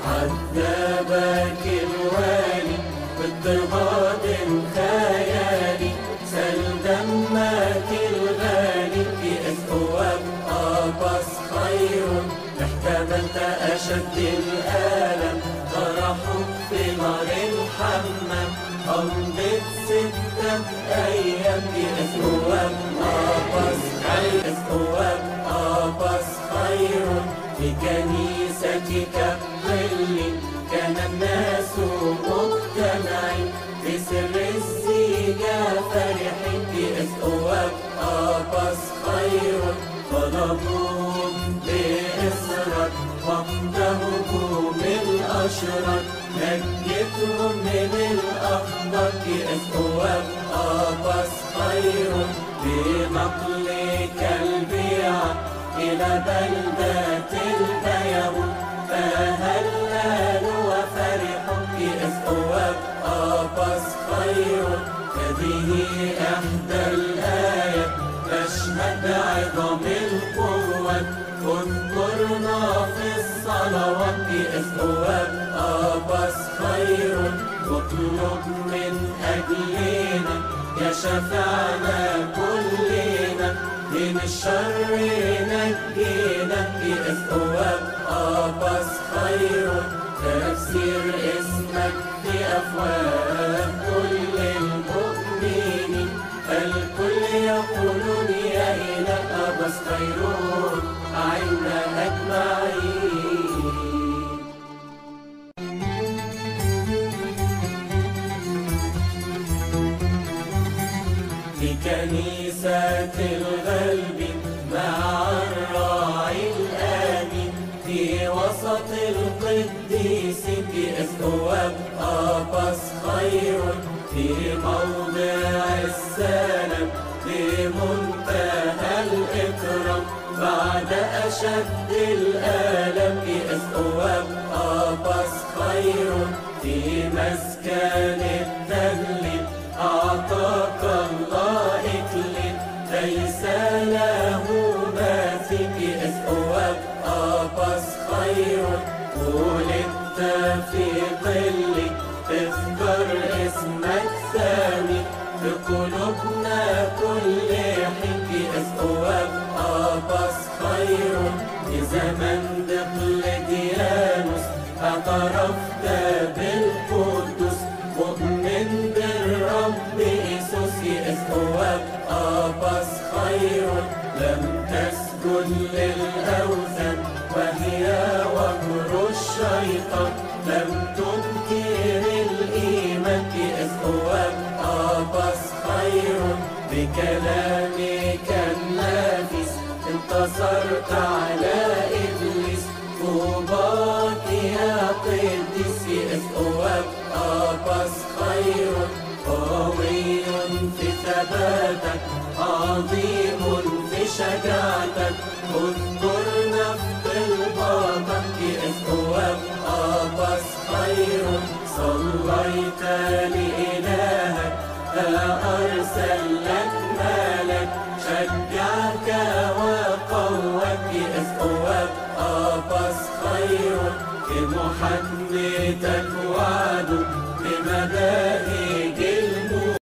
عذبك الوالي باضطهاد خيالي، سل دمك الغالي في أثواب أباس خير. احتملت أشد الآلام، طرحك في نار الحمام، أمضت 6 أيام في أثواب أباس خير. أثواب أباس خير في كنيستك ظل، كان الناس مجتمعين في سر الزيجة فرحين في أثواب أباس خير. طلبوك بإصرار وامدهوا بالأشرار، نجتهم من الأخطار في أثواب أباس خير. بنقلك البيعة إلى بلدة البيهود، فهللوا وفرحوا في أثواب أباس خير. هذه إحدى الآيات تشهد عظم القوة، اذكرنا في الصلوات في أثواب أباس خير. واطلب من أجلنا يا شفعنا كلنا، من الشر نجينا في أثواب أباس خير. تفسير اسمك في أفواه كل المؤمنين، الكل يقولون يا إله أباس خير، أعنا أجمعين. في كنيسة الغلب مع الراعي الآمين، في وسط القديسين في أثواب أباس خير. في موضع السلام بمنتهى الإكرام، بعد أشد الآلام في أثواب أباس خير. في مسكن التهليل أعطاك الله إكليل، ليس له مثيل في أثواب أباس خير. ولدت في قلة تذكر اسمك ثاني، في قلوبنا كل حين في أثواب أباس خير. في زمن دقلديانوس اعترفت بالقدس، مؤمن بالرب يسوع في أثواب أباس خير. لم تسجد للأوثان وهي وجر الشيطان، لم تنكر الإيمان في أثواب أباس خير. بكلامك النافس انتصرت على إبليس، طوباك يا قديس في أثواب أباس خير. قوي في ثباتك، عظيم في شجاعتك، اذكرنا في طلباتك في أثواب أباس خير. صليت لإلهك فأرسل لك ملك، شجعك وقوك في أثواب أباس خير. في محنتك